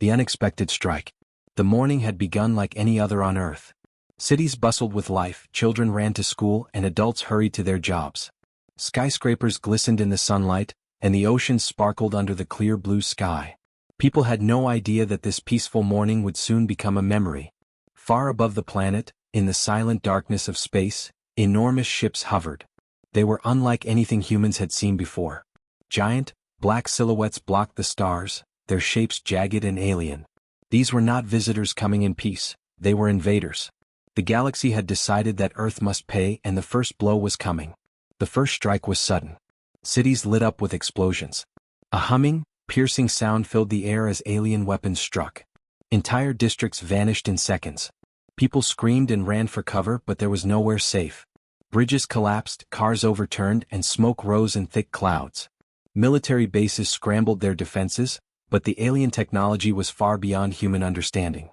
The unexpected strike. The morning had begun like any other on Earth. Cities bustled with life, children ran to school, and adults hurried to their jobs. Skyscrapers glistened in the sunlight, and the ocean sparkled under the clear blue sky. People had no idea that this peaceful morning would soon become a memory. Far above the planet, in the silent darkness of space, enormous ships hovered. They were unlike anything humans had seen before. Giant, black silhouettes blocked the stars, their shapes jagged and alien. These were not visitors coming in peace, they were invaders. The galaxy had decided that Earth must pay, and the first blow was coming. The first strike was sudden. Cities lit up with explosions. A humming, piercing sound filled the air as alien weapons struck. Entire districts vanished in seconds. People screamed and ran for cover, but there was nowhere safe. Bridges collapsed, cars overturned, and smoke rose in thick clouds. Military bases scrambled their defenses, but the alien technology was far beyond human understanding.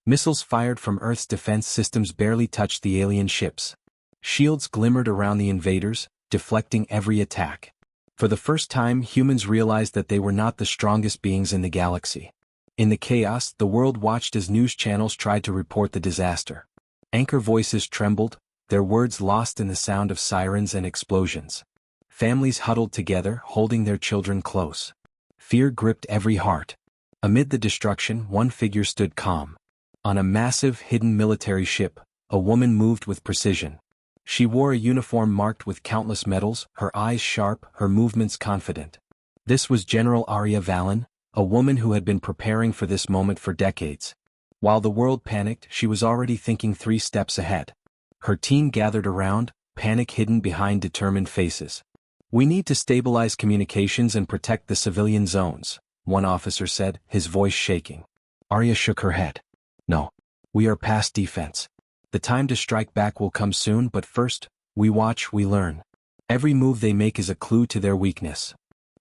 Missiles fired from Earth's defense systems barely touched the alien ships. Shields glimmered around the invaders, deflecting every attack. For the first time, humans realized that they were not the strongest beings in the galaxy. In the chaos, the world watched as news channels tried to report the disaster. Anchor voices trembled, their words lost in the sound of sirens and explosions. Families huddled together, holding their children close. Fear gripped every heart. Amid the destruction, one figure stood calm. On a massive, hidden military ship, a woman moved with precision. She wore a uniform marked with countless medals, her eyes sharp, her movements confident. This was General Arya Valen, a woman who had been preparing for this moment for decades. While the world panicked, she was already thinking 3 steps ahead. Her team gathered around, panic hidden behind determined faces. "We need to stabilize communications and protect the civilian zones," one officer said, his voice shaking. Arya shook her head. "No. We are past defense. The time to strike back will come soon, but first, we watch, we learn. Every move they make is a clue to their weakness."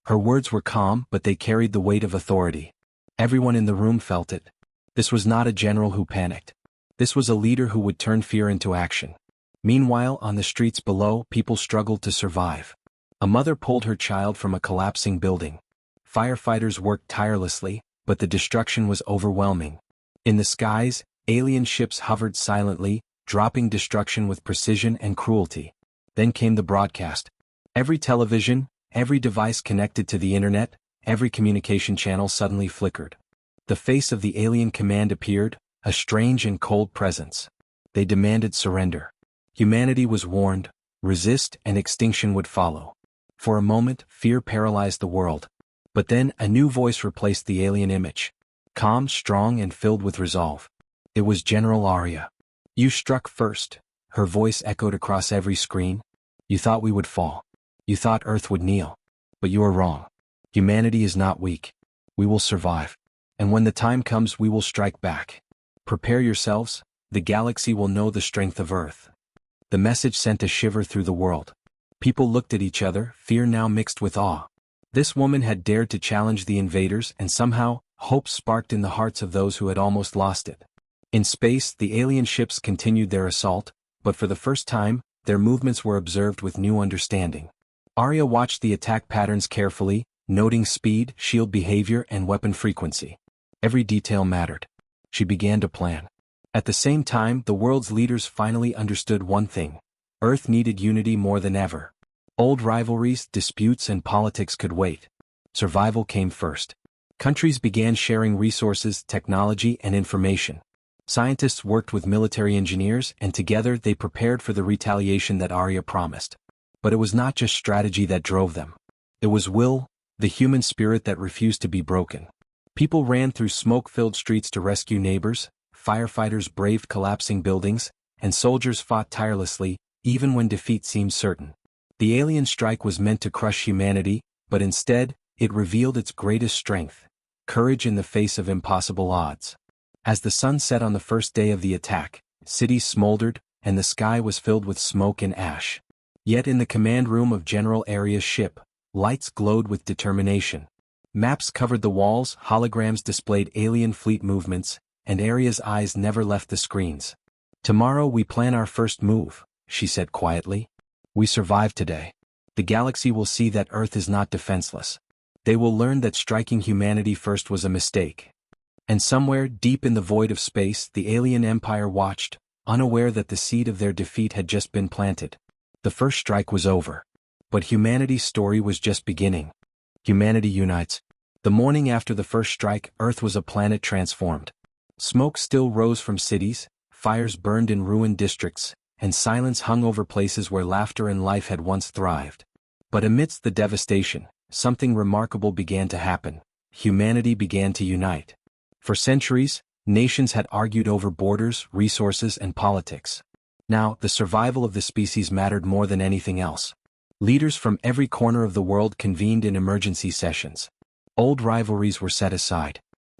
Her words were calm, but they carried the weight of authority. Everyone in the room felt it. This was not a general who panicked. This was a leader who would turn fear into action. Meanwhile, on the streets below, people struggled to survive. A mother pulled her child from a collapsing building. Firefighters worked tirelessly, but the destruction was overwhelming. In the skies, alien ships hovered silently, dropping destruction with precision and cruelty. Then came the broadcast. Every television, every device connected to the internet, every communication channel suddenly flickered. The face of the alien command appeared, a strange and cold presence. They demanded surrender. Humanity was warned, resist and extinction would follow. For a moment, fear paralyzed the world. But then, a new voice replaced the alien image. Calm, strong, and filled with resolve. It was General Arya. "You struck first," her voice echoed across every screen. "You thought we would fall. You thought Earth would kneel. But you are wrong. Humanity is not weak. We will survive. And when the time comes, we will strike back. Prepare yourselves, the galaxy will know the strength of Earth." The message sent a shiver through the world. People looked at each other, fear now mixed with awe. This woman had dared to challenge the invaders, and somehow, hope sparked in the hearts of those who had almost lost it. In space, the alien ships continued their assault, but for the first time, their movements were observed with new understanding. Arya watched the attack patterns carefully, noting speed, shield behavior, and weapon frequency. Every detail mattered. She began to plan. At the same time, the world's leaders finally understood one thing. Earth needed unity more than ever. Old rivalries, disputes, and politics could wait. Survival came first. Countries began sharing resources, technology, and information. Scientists worked with military engineers, and together they prepared for the retaliation that Arya promised. But it was not just strategy that drove them. It was will, the human spirit that refused to be broken. People ran through smoke-filled streets to rescue neighbors, firefighters braved collapsing buildings, and soldiers fought tirelessly, even when defeat seemed certain. The alien strike was meant to crush humanity, but instead, it revealed its greatest strength: courage in the face of impossible odds. As the sun set on the first day of the attack, cities smoldered, and the sky was filled with smoke and ash. Yet in the command room of General Arya's ship, lights glowed with determination. Maps covered the walls, holograms displayed alien fleet movements, and Arya's eyes never left the screens. "Tomorrow we plan our first move," she said quietly. "We survived today. The galaxy will see that Earth is not defenseless. They will learn that striking humanity first was a mistake." And somewhere deep in the void of space the alien empire watched, unaware that the seed of their defeat had just been planted. The first strike was over. But humanity's story was just beginning. Humanity unites. The morning after the first strike, Earth was a planet transformed. Smoke still rose from cities, fires burned in ruined districts, and silence hung over places where laughter and life had once thrived. But amidst the devastation, something remarkable began to happen. Humanity began to unite. For centuries, nations had argued over borders, resources, and politics. Now, the survival of the species mattered more than anything else. Leaders from every corner of the world convened in emergency sessions. Old rivalries were set aside.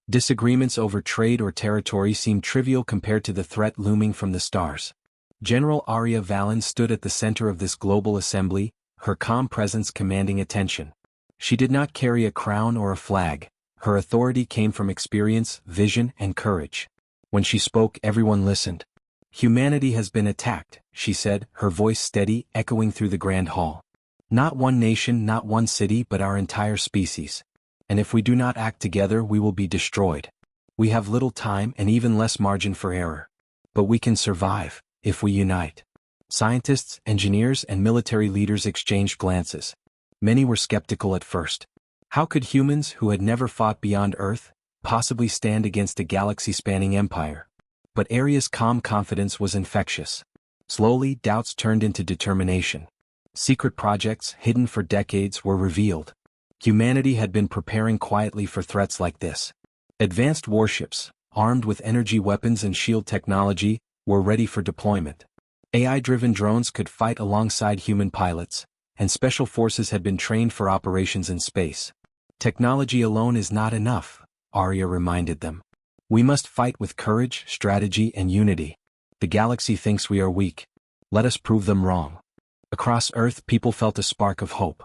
Disagreements over trade or territory seemed trivial compared to the threat looming from the stars. General Arya Valen stood at the center of this global assembly, her calm presence commanding attention. She did not carry a crown or a flag. Her authority came from experience, vision, and courage. When she spoke, everyone listened. Humanity has been attacked, she said, her voice steady, echoing through the grand hall. Not one nation, not one city, but our entire species. And if we do not act together, we will be destroyed. We have little time and even less margin for error. But we can survive, if we unite. Scientists, engineers, and military leaders exchanged glances. Many were skeptical at first. How could humans, who had never fought beyond Earth, possibly stand against a galaxy-spanning empire? But Arya's calm confidence was infectious. Slowly, doubts turned into determination. Secret projects, hidden for decades, were revealed. Humanity had been preparing quietly for threats like this. Advanced warships, armed with energy weapons and shield technology, were ready for deployment. AI-driven drones could fight alongside human pilots, and special forces had been trained for operations in space. Technology alone is not enough, Arya reminded them. We must fight with courage, strategy, and unity. The galaxy thinks we are weak. Let us prove them wrong. Across Earth, people felt a spark of hope.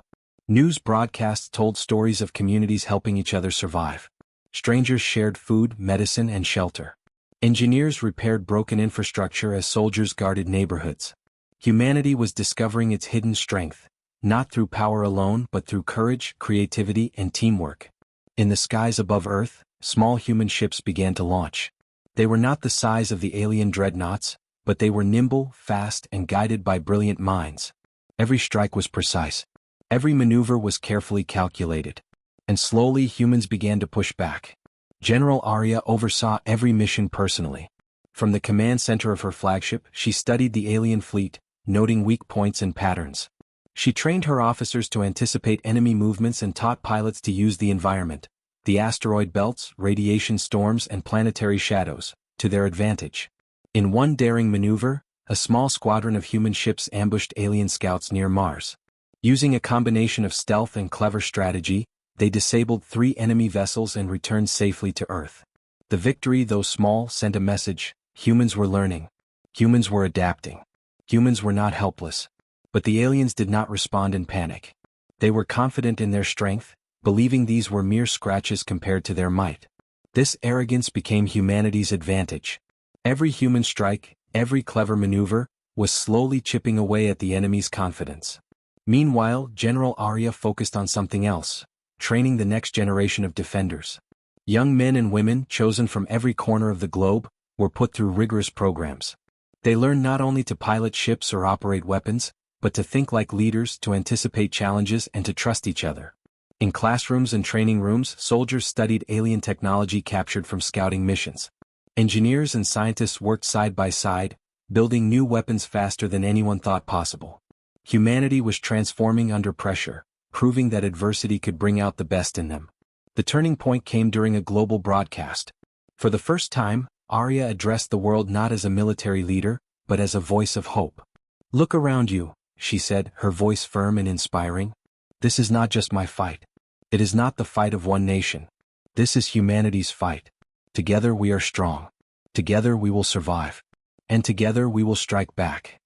News broadcasts told stories of communities helping each other survive. Strangers shared food, medicine, and shelter. Engineers repaired broken infrastructure as soldiers guarded neighborhoods. Humanity was discovering its hidden strength, not through power alone but through courage, creativity, and teamwork. In the skies above Earth, small human ships began to launch. They were not the size of the alien dreadnoughts, but they were nimble, fast, and guided by brilliant minds. Every strike was precise. Every maneuver was carefully calculated. And slowly humans began to push back. General Arya oversaw every mission personally. From the command center of her flagship, she studied the alien fleet, noting weak points and patterns. She trained her officers to anticipate enemy movements and taught pilots to use the environment, the asteroid belts, radiation storms, and planetary shadows, to their advantage. In one daring maneuver, a small squadron of human ships ambushed alien scouts near Mars. Using a combination of stealth and clever strategy, they disabled 3 enemy vessels and returned safely to Earth. The victory, though small, sent a message: humans were learning. Humans were adapting. Humans were not helpless. But the aliens did not respond in panic. They were confident in their strength, believing these were mere scratches compared to their might. This arrogance became humanity's advantage. Every human strike, every clever maneuver, was slowly chipping away at the enemy's confidence. Meanwhile, General Arya focused on something else: training the next generation of defenders. Young men and women, chosen from every corner of the globe, were put through rigorous programs. They learned not only to pilot ships or operate weapons, but to think like leaders, to anticipate challenges, and to trust each other. In classrooms and training rooms, soldiers studied alien technology captured from scouting missions. Engineers and scientists worked side by side, building new weapons faster than anyone thought possible. Humanity was transforming under pressure, proving that adversity could bring out the best in them. The turning point came during a global broadcast. For the first time, Arya addressed the world not as a military leader, but as a voice of hope. "Look around you," she said, her voice firm and inspiring. "This is not just my fight. It is not the fight of one nation. This is humanity's fight. Together we are strong. Together we will survive. And together we will strike back."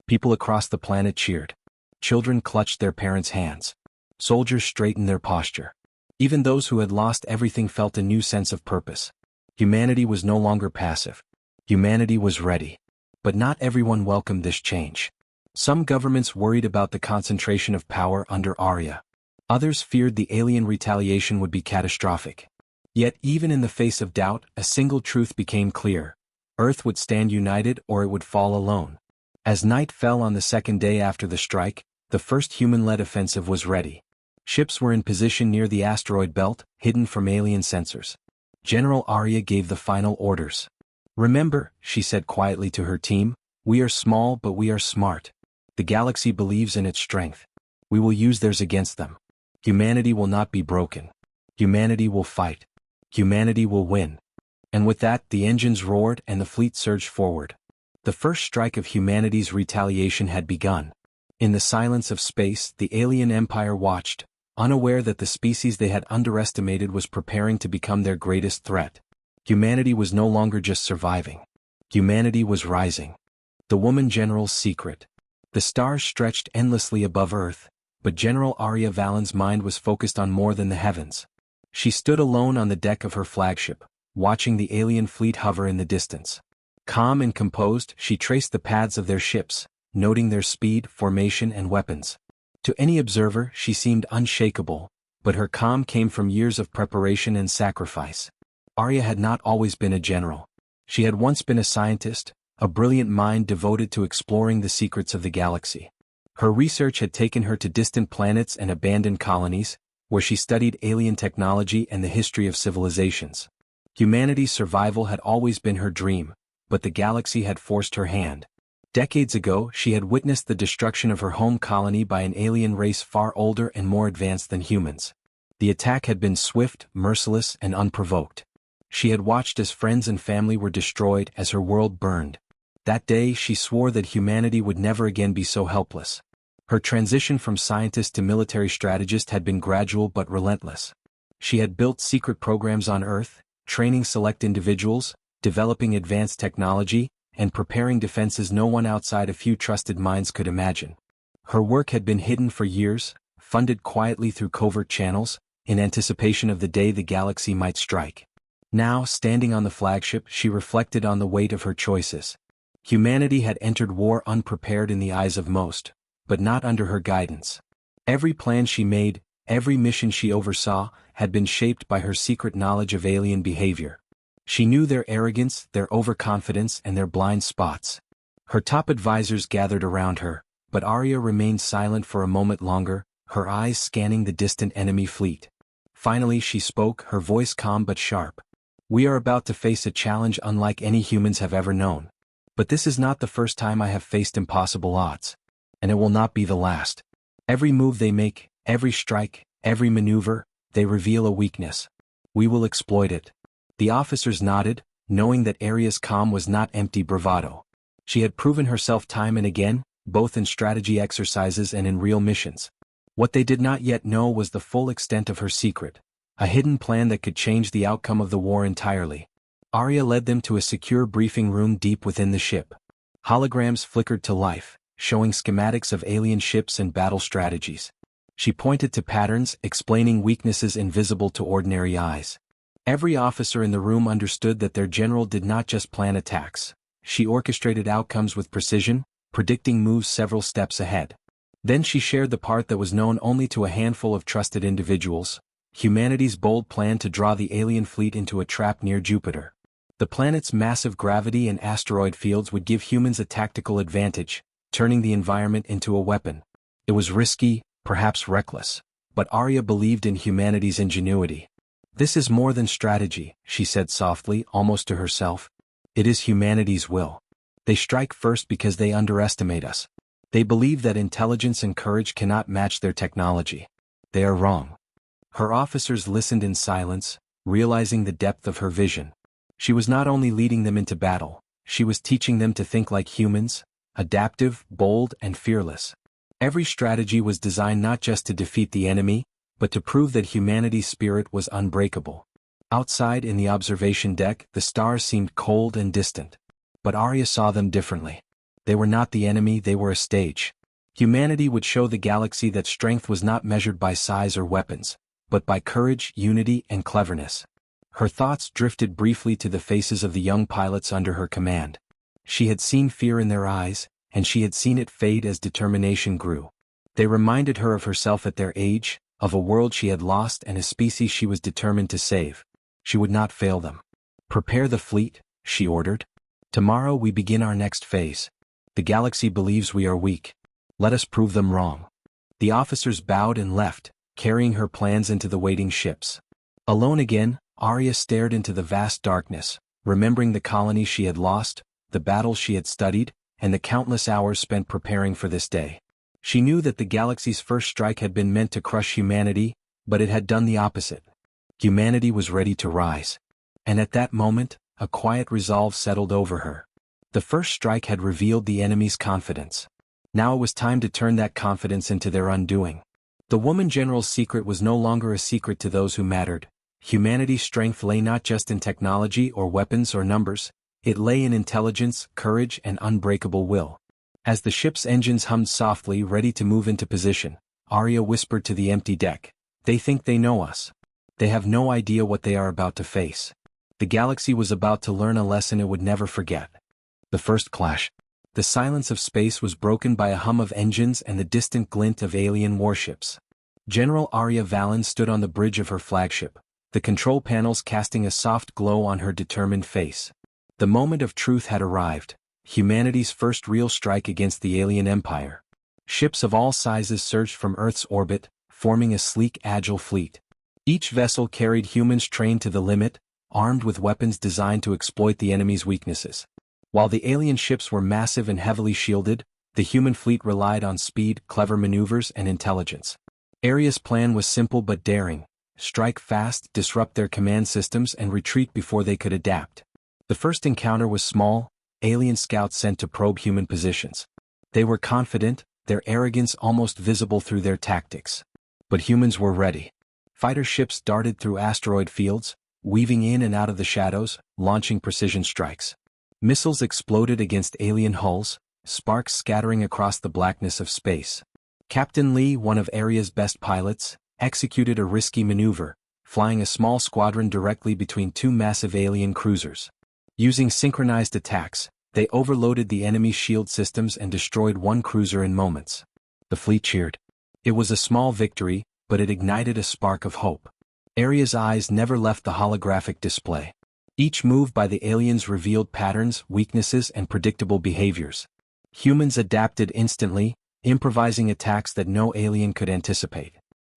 People across the planet cheered. Children clutched their parents' hands. Soldiers straightened their posture. Even those who had lost everything felt a new sense of purpose. Humanity was no longer passive. Humanity was ready. But not everyone welcomed this change. Some governments worried about the concentration of power under Arya. Others feared the alien retaliation would be catastrophic. Yet even in the face of doubt, a single truth became clear. Earth would stand united or it would fall alone. As night fell on the second day after the strike, the first human-led offensive was ready. Ships were in position near the asteroid belt, hidden from alien sensors. General Arya gave the final orders. "Remember," she said quietly to her team, "we are small but we are smart. The galaxy believes in its strength. We will use theirs against them. Humanity will not be broken. Humanity will fight. Humanity will win." And with that, the engines roared and the fleet surged forward. The first strike of humanity's retaliation had begun. In the silence of space, the alien empire watched, unaware that the species they had underestimated was preparing to become their greatest threat. Humanity was no longer just surviving. Humanity was rising. The woman general's secret. The stars stretched endlessly above Earth, but General Arya Valen's mind was focused on more than the heavens. She stood alone on the deck of her flagship, watching the alien fleet hover in the distance. Calm and composed, she traced the paths of their ships, noting their speed, formation, and weapons. To any observer, she seemed unshakable, but her calm came from years of preparation and sacrifice. Arya had not always been a general. She had once been a scientist, a brilliant mind devoted to exploring the secrets of the galaxy. Her research had taken her to distant planets and abandoned colonies, where she studied alien technology and the history of civilizations. Humanity's survival had always been her dream, but the galaxy had forced her hand. Decades ago, she had witnessed the destruction of her home colony by an alien race far older and more advanced than humans. The attack had been swift, merciless, and unprovoked. She had watched as friends and family were destroyed, as her world burned. That day, she swore that humanity would never again be so helpless. Her transition from scientist to military strategist had been gradual but relentless. She had built secret programs on Earth, training select individuals, developing advanced technology, and preparing defenses no one outside a few trusted minds could imagine. Her work had been hidden for years, funded quietly through covert channels, in anticipation of the day the galaxy might strike. Now, standing on the flagship, she reflected on the weight of her choices. Humanity had entered war unprepared in the eyes of most, but not under her guidance. Every plan she made, every mission she oversaw, had been shaped by her secret knowledge of alien behavior. She knew their arrogance, their overconfidence, and their blind spots. Her top advisors gathered around her, but Arya remained silent for a moment longer, her eyes scanning the distant enemy fleet. Finally she spoke, her voice calm but sharp. "We are about to face a challenge unlike any humans have ever known. But this is not the first time I have faced impossible odds. And it will not be the last. Every move they make, every strike, every maneuver, they reveal a weakness. We will exploit it." The officers nodded, knowing that Arya's calm was not empty bravado. She had proven herself time and again, both in strategy exercises and in real missions. What they did not yet know was the full extent of her secret, a hidden plan that could change the outcome of the war entirely. Arya led them to a secure briefing room deep within the ship. Holograms flickered to life, showing schematics of alien ships and battle strategies. She pointed to patterns, explaining weaknesses invisible to ordinary eyes. Every officer in the room understood that their general did not just plan attacks. She orchestrated outcomes with precision, predicting moves several steps ahead. Then she shared the part that was known only to a handful of trusted individuals: humanity's bold plan to draw the alien fleet into a trap near Jupiter. The planet's massive gravity and asteroid fields would give humans a tactical advantage, turning the environment into a weapon. It was risky, perhaps reckless, but Arya believed in humanity's ingenuity. "This is more than strategy," she said softly, almost to herself. "It is humanity's will. They strike first because they underestimate us. They believe that intelligence and courage cannot match their technology. They are wrong." Her officers listened in silence, realizing the depth of her vision. She was not only leading them into battle, she was teaching them to think like humans, adaptive, bold, and fearless. Every strategy was designed not just to defeat the enemy, but to prove that humanity's spirit was unbreakable. Outside in the observation deck, the stars seemed cold and distant. But Arya saw them differently. They were not the enemy, they were a stage. Humanity would show the galaxy that strength was not measured by size or weapons, but by courage, unity, and cleverness. Her thoughts drifted briefly to the faces of the young pilots under her command. She had seen fear in their eyes, and she had seen it fade as determination grew. They reminded her of herself at their age, of a world she had lost and a species she was determined to save. She would not fail them. "Prepare the fleet," she ordered. "Tomorrow we begin our next phase. The galaxy believes we are weak. Let us prove them wrong." The officers bowed and left, carrying her plans into the waiting ships. Alone again, Arya stared into the vast darkness, remembering the colony she had lost, the battles she had studied, and the countless hours spent preparing for this day. She knew that the galaxy's first strike had been meant to crush humanity, but it had done the opposite. Humanity was ready to rise. And at that moment, a quiet resolve settled over her. The first strike had revealed the enemy's confidence. Now it was time to turn that confidence into their undoing. The woman general's secret was no longer a secret to those who mattered. Humanity's strength lay not just in technology or weapons or numbers, it lay in intelligence, courage, and unbreakable will. As the ship's engines hummed softly, ready to move into position, Arya whispered to the empty deck, "They think they know us. They have no idea what they are about to face." The galaxy was about to learn a lesson it would never forget. The first clash. The silence of space was broken by a hum of engines and the distant glint of alien warships. General Arya Valen stood on the bridge of her flagship, the control panels casting a soft glow on her determined face. The moment of truth had arrived, humanity's first real strike against the alien empire. Ships of all sizes surged from Earth's orbit, forming a sleek, agile fleet. Each vessel carried humans trained to the limit, armed with weapons designed to exploit the enemy's weaknesses. While the alien ships were massive and heavily shielded, the human fleet relied on speed, clever maneuvers, and intelligence. Arya's plan was simple but daring: strike fast, disrupt their command systems, and retreat before they could adapt. The first encounter was small, alien scouts sent to probe human positions. They were confident, their arrogance almost visible through their tactics. But humans were ready. Fighter ships darted through asteroid fields, weaving in and out of the shadows, launching precision strikes. Missiles exploded against alien hulls, sparks scattering across the blackness of space. Captain Lee, one of Arya's best pilots, executed a risky maneuver, flying a small squadron directly between two massive alien cruisers. Using synchronized attacks, they overloaded the enemy's shield systems and destroyed one cruiser in moments. The fleet cheered. It was a small victory, but it ignited a spark of hope. Arya's eyes never left the holographic display. Each move by the aliens revealed patterns, weaknesses, and predictable behaviors. Humans adapted instantly, improvising attacks that no alien could anticipate.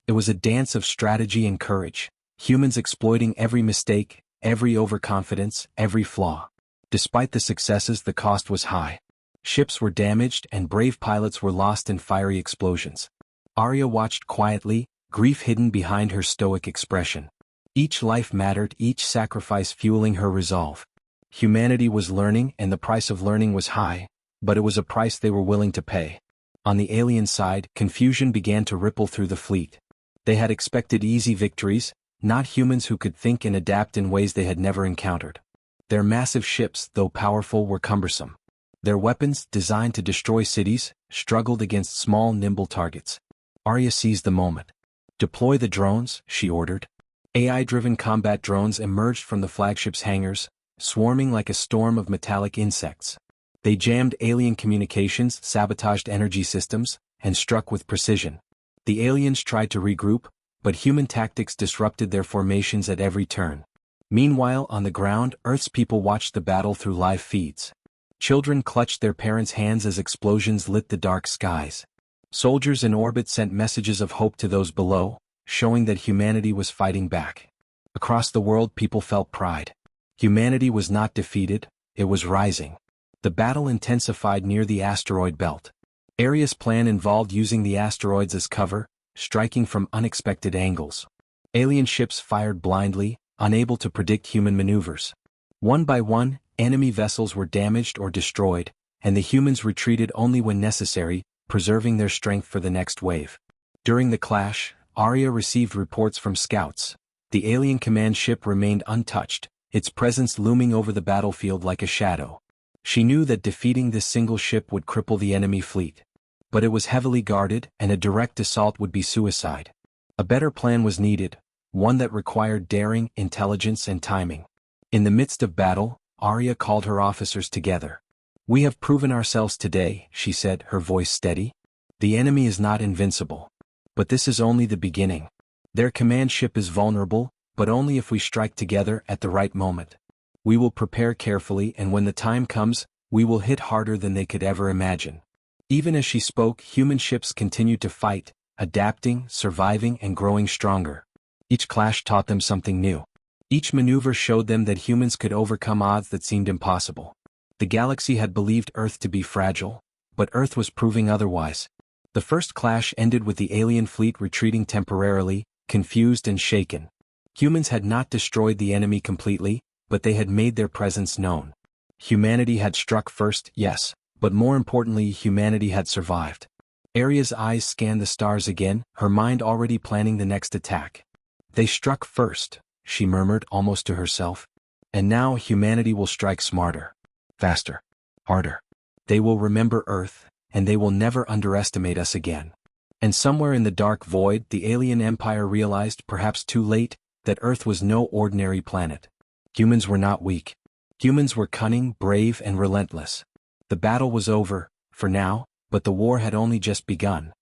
It was a dance of strategy and courage, humans exploiting every mistake, every overconfidence, every flaw. Despite the successes, the cost was high. Ships were damaged and brave pilots were lost in fiery explosions. Arya watched quietly, grief hidden behind her stoic expression. Each life mattered, each sacrifice fueling her resolve. Humanity was learning, and the price of learning was high, but it was a price they were willing to pay. On the alien side, confusion began to ripple through the fleet. They had expected easy victories, not humans who could think and adapt in ways they had never encountered. Their massive ships, though powerful, were cumbersome. Their weapons, designed to destroy cities, struggled against small, nimble targets. Arya seized the moment. "Deploy the drones," she ordered. AI-driven combat drones emerged from the flagship's hangars, swarming like a storm of metallic insects. They jammed alien communications, sabotaged energy systems, and struck with precision. The aliens tried to regroup, but human tactics disrupted their formations at every turn. Meanwhile, on the ground, Earth's people watched the battle through live feeds. Children clutched their parents' hands as explosions lit the dark skies. Soldiers in orbit sent messages of hope to those below, showing that humanity was fighting back. Across the world, people felt pride. Humanity was not defeated, it was rising. The battle intensified near the asteroid belt. Arya's plan involved using the asteroids as cover, striking from unexpected angles. Alien ships fired blindly, unable to predict human maneuvers. One by one, enemy vessels were damaged or destroyed, and the humans retreated only when necessary, preserving their strength for the next wave. During the clash, Arya received reports from scouts. The alien command ship remained untouched, its presence looming over the battlefield like a shadow. She knew that defeating this single ship would cripple the enemy fleet. But it was heavily guarded, and a direct assault would be suicide. A better plan was needed, one that required daring, intelligence, and timing. In the midst of battle, Arya called her officers together. "We have proven ourselves today," she said, her voice steady. "The enemy is not invincible. But this is only the beginning. Their command ship is vulnerable, but only if we strike together at the right moment. We will prepare carefully, and when the time comes, we will hit harder than they could ever imagine." Even as she spoke, human ships continued to fight, adapting, surviving, and growing stronger. Each clash taught them something new. Each maneuver showed them that humans could overcome odds that seemed impossible. The galaxy had believed Earth to be fragile, but Earth was proving otherwise. The first clash ended with the alien fleet retreating temporarily, confused and shaken. Humans had not destroyed the enemy completely, but they had made their presence known. Humanity had struck first, yes, but more importantly, humanity had survived. Aria's eyes scanned the stars again, her mind already planning the next attack. "They struck first," she murmured almost to herself. "And now humanity will strike smarter, faster, harder. They will remember Earth, and they will never underestimate us again." And somewhere in the dark void, the alien empire realized, perhaps too late, that Earth was no ordinary planet. Humans were not weak. Humans were cunning, brave, and relentless. The battle was over, for now, but the war had only just begun.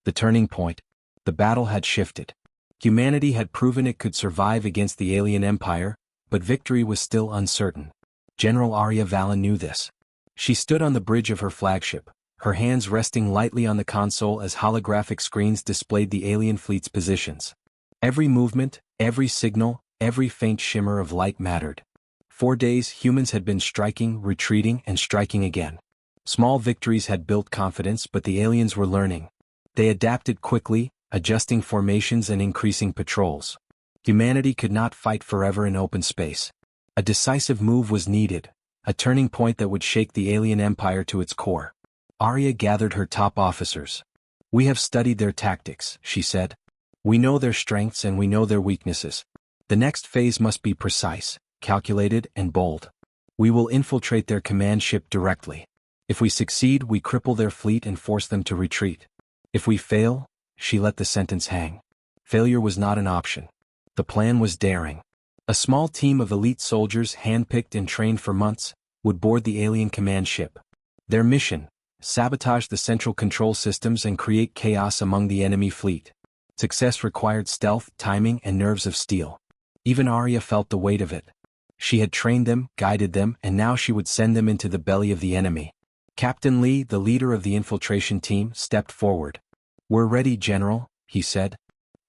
The turning point. The battle had shifted. Humanity had proven it could survive against the alien empire, but victory was still uncertain. General Arya Valen knew this. She stood on the bridge of her flagship, her hands resting lightly on the console as holographic screens displayed the alien fleet's positions. Every movement, every signal, every faint shimmer of light mattered. 4 days humans had been striking, retreating, and striking again. Small victories had built confidence, but the aliens were learning. They adapted quickly, adjusting formations and increasing patrols. Humanity could not fight forever in open space. A decisive move was needed, a turning point that would shake the alien empire to its core. Arya gathered her top officers. "We have studied their tactics," she said. "We know their strengths and we know their weaknesses. The next phase must be precise, calculated, and bold. We will infiltrate their command ship directly. If we succeed, we cripple their fleet and force them to retreat. If we fail," she let the sentence hang. Failure was not an option. The plan was daring. A small team of elite soldiers, handpicked and trained for months, would board the alien command ship. Their mission: sabotage the central control systems and create chaos among the enemy fleet. Success required stealth, timing, and nerves of steel. Even Arya felt the weight of it. She had trained them, guided them, and now she would send them into the belly of the enemy. Captain Lee, the leader of the infiltration team, stepped forward. "We're ready, General," he said.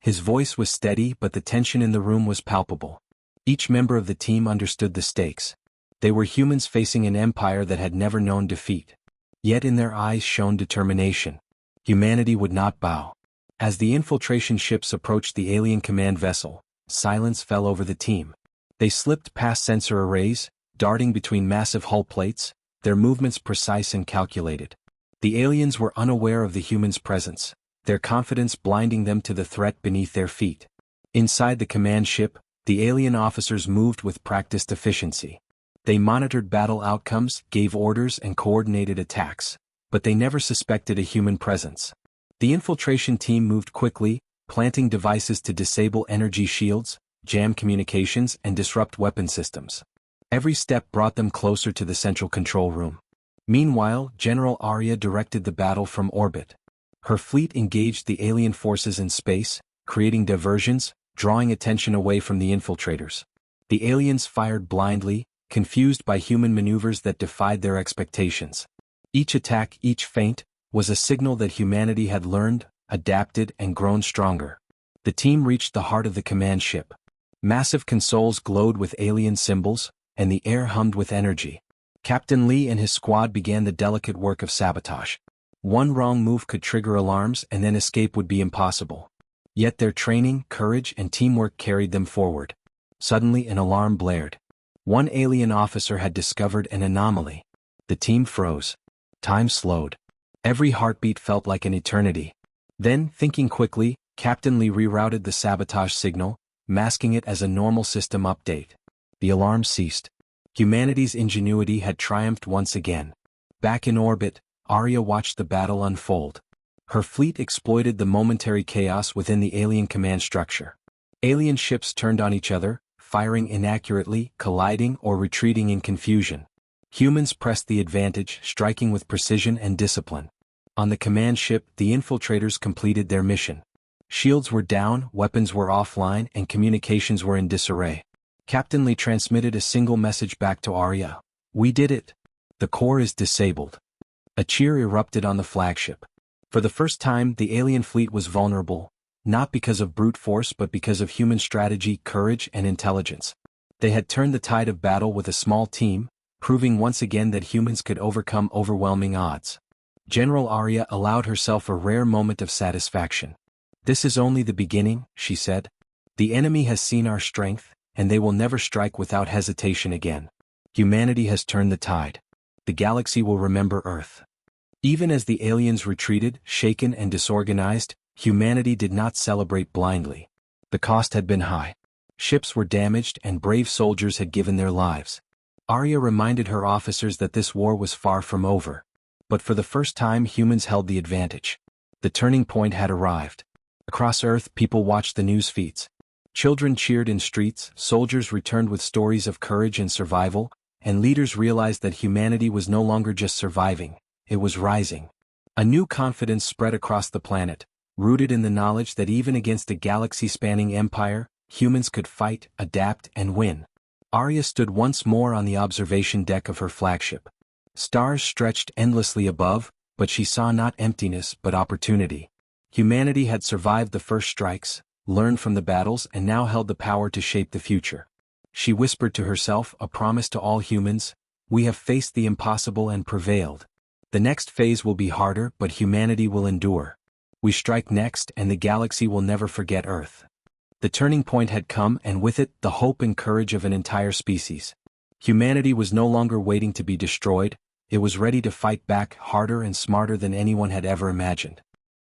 His voice was steady, but the tension in the room was palpable. Each member of the team understood the stakes. They were humans facing an empire that had never known defeat. Yet in their eyes shone determination. Humanity would not bow. As the infiltration ships approached the alien command vessel, silence fell over the team. They slipped past sensor arrays, darting between massive hull plates, their movements precise and calculated. The aliens were unaware of the humans' presence, their confidence blinding them to the threat beneath their feet. Inside the command ship, the alien officers moved with practiced efficiency. They monitored battle outcomes, gave orders, and coordinated attacks, but they never suspected a human presence. The infiltration team moved quickly, planting devices to disable energy shields, jam communications, and disrupt weapon systems. Every step brought them closer to the central control room. Meanwhile, General Arya directed the battle from orbit. Her fleet engaged the alien forces in space, creating diversions, drawing attention away from the infiltrators. The aliens fired blindly, confused by human maneuvers that defied their expectations. Each attack, each feint, was a signal that humanity had learned, adapted, and grown stronger. The team reached the heart of the command ship. Massive consoles glowed with alien symbols, and the air hummed with energy. Captain Lee and his squad began the delicate work of sabotage. One wrong move could trigger alarms, and then escape would be impossible. Yet their training, courage, and teamwork carried them forward. Suddenly an alarm blared. One alien officer had discovered an anomaly. The team froze. Time slowed. Every heartbeat felt like an eternity. Then, thinking quickly, Captain Lee rerouted the sabotage signal, masking it as a normal system update. The alarm ceased. Humanity's ingenuity had triumphed once again. Back in orbit, Arya watched the battle unfold. Her fleet exploited the momentary chaos within the alien command structure. Alien ships turned on each other, firing inaccurately, colliding, or retreating in confusion. Humans pressed the advantage, striking with precision and discipline. On the command ship, the infiltrators completed their mission. Shields were down, weapons were offline, and communications were in disarray. Captain Lee transmitted a single message back to Arya. "We did it. The core is disabled." A cheer erupted on the flagship. For the first time, the alien fleet was vulnerable, not because of brute force but because of human strategy, courage, and intelligence. They had turned the tide of battle with a small team, proving once again that humans could overcome overwhelming odds. General Arya allowed herself a rare moment of satisfaction. "This is only the beginning," she said. "The enemy has seen our strength, and they will never strike without hesitation again. Humanity has turned the tide. The galaxy will remember Earth." Even as the aliens retreated, shaken and disorganized, humanity did not celebrate blindly. The cost had been high. Ships were damaged and brave soldiers had given their lives. Arya reminded her officers that this war was far from over. But for the first time humans held the advantage. The turning point had arrived. Across Earth, people watched the news feeds. Children cheered in streets, soldiers returned with stories of courage and survival, and leaders realized that humanity was no longer just surviving, it was rising. A new confidence spread across the planet, rooted in the knowledge that even against a galaxy-spanning empire, humans could fight, adapt, and win. Arya stood once more on the observation deck of her flagship. Stars stretched endlessly above, but she saw not emptiness but opportunity. Humanity had survived the first strikes, learned from the battles, and now held the power to shape the future. She whispered to herself, a promise to all humans: "We have faced the impossible and prevailed. The next phase will be harder, but humanity will endure. We strike next, and the galaxy will never forget Earth." The turning point had come, and with it, the hope and courage of an entire species. Humanity was no longer waiting to be destroyed, it was ready to fight back, harder and smarter than anyone had ever imagined.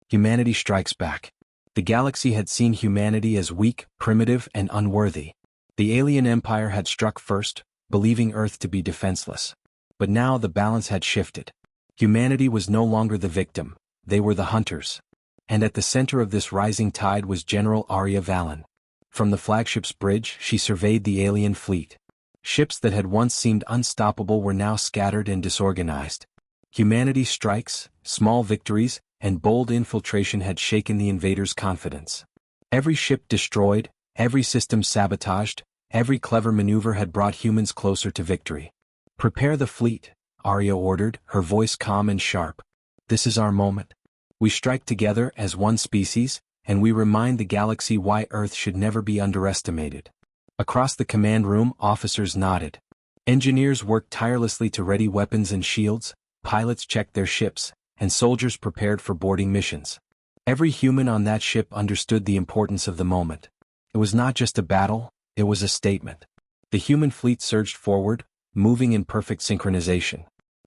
Humanity strikes back. The galaxy had seen humanity as weak, primitive, and unworthy. The alien empire had struck first, believing Earth to be defenseless. But now the balance had shifted. Humanity was no longer the victim, they were the hunters. And at the center of this rising tide was General Arya Valen. From the flagship's bridge, she surveyed the alien fleet. Ships that had once seemed unstoppable were now scattered and disorganized. Humanity's strikes, small victories, and bold infiltration had shaken the invaders' confidence. Every ship destroyed, every system sabotaged, every clever maneuver had brought humans closer to victory. "Prepare the fleet," Arya ordered, her voice calm and sharp. "This is our moment. We strike together as one species, and we remind the galaxy why Earth should never be underestimated." Across the command room, officers nodded. Engineers worked tirelessly to ready weapons and shields, pilots checked their ships, and soldiers prepared for boarding missions. Every human on that ship understood the importance of the moment. It was not just a battle, it was a statement. The human fleet surged forward, moving in perfect synchronization.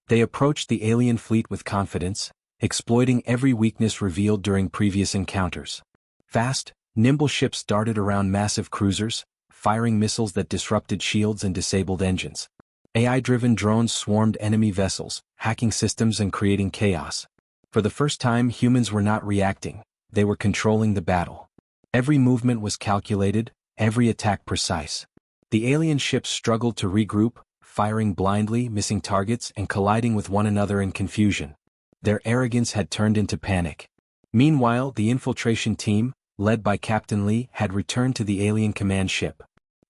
They approached the alien fleet with confidence, exploiting every weakness revealed during previous encounters. Fast, nimble ships darted around massive cruisers, firing missiles that disrupted shields and disabled engines. AI-driven drones swarmed enemy vessels, hacking systems and creating chaos. For the first time, humans were not reacting, they were controlling the battle. Every movement was calculated, every attack precise. The alien ships struggled to regroup, firing blindly, missing targets, and colliding with one another in confusion. Their arrogance had turned into panic. Meanwhile, the infiltration team, led by Captain Lee, had returned to the alien command ship.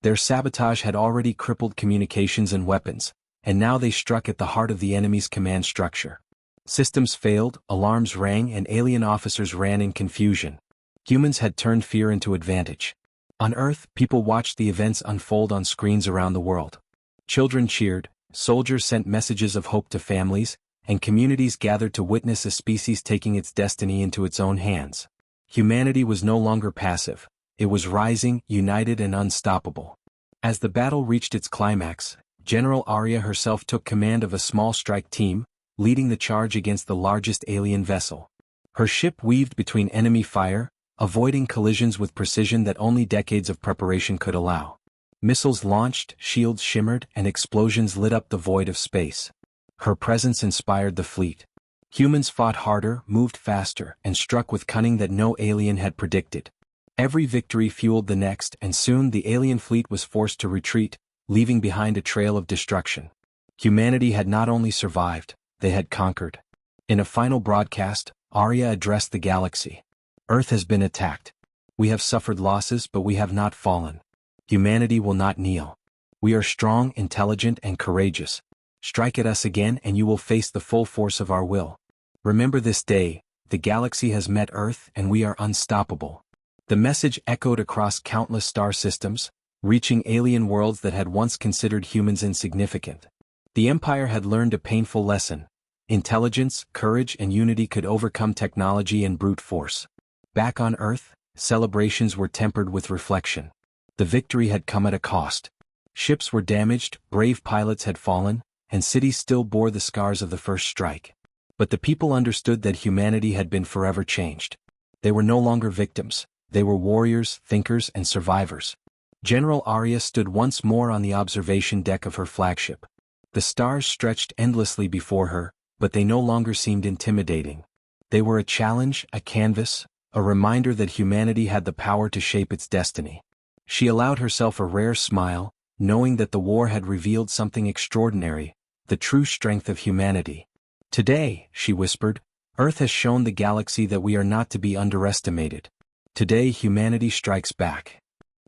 Their sabotage had already crippled communications and weapons, and now they struck at the heart of the enemy's command structure. Systems failed, alarms rang, and alien officers ran in confusion. Humans had turned fear into advantage. On Earth, people watched the events unfold on screens around the world. Children cheered, soldiers sent messages of hope to families, and communities gathered to witness a species taking its destiny into its own hands. Humanity was no longer passive. It was rising, united and unstoppable. As the battle reached its climax, General Arya herself took command of a small strike team, leading the charge against the largest alien vessel. Her ship weaved between enemy fire, avoiding collisions with precision that only decades of preparation could allow. Missiles launched, shields shimmered, and explosions lit up the void of space. Her presence inspired the fleet. Humans fought harder, moved faster, and struck with cunning that no alien had predicted. Every victory fueled the next, and soon the alien fleet was forced to retreat, leaving behind a trail of destruction. Humanity had not only survived, they had conquered. In a final broadcast, Arya addressed the galaxy. "Earth has been attacked. We have suffered losses, but we have not fallen. Humanity will not kneel. We are strong, intelligent, and courageous. Strike at us again and you will face the full force of our will. Remember this day, the galaxy has met Earth and we are unstoppable. The message echoed across countless star systems, reaching alien worlds that had once considered humans insignificant. The Empire had learned a painful lesson. Intelligence, courage, and unity could overcome technology and brute force. Back on Earth, celebrations were tempered with reflection. The victory had come at a cost. Ships were damaged, brave pilots had fallen, and cities still bore the scars of the first strike. But the people understood that humanity had been forever changed. They were no longer victims, they were warriors, thinkers, and survivors. General Arya stood once more on the observation deck of her flagship. The stars stretched endlessly before her, but they no longer seemed intimidating. They were a challenge, a canvas, a reminder that humanity had the power to shape its destiny. She allowed herself a rare smile, knowing that the war had revealed something extraordinary, the true strength of humanity. Today, she whispered, Earth has shown the galaxy that we are not to be underestimated. Today humanity strikes back.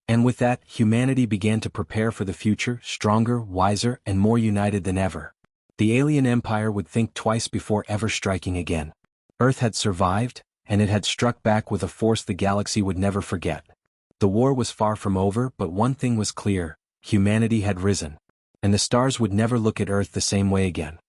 And with that, humanity began to prepare for the future, stronger, wiser, and more united than ever. The alien empire would think twice before ever striking again. Earth had survived, and it had struck back with a force the galaxy would never forget. The war was far from over, but one thing was clear, humanity had risen. And the stars would never look at Earth the same way again.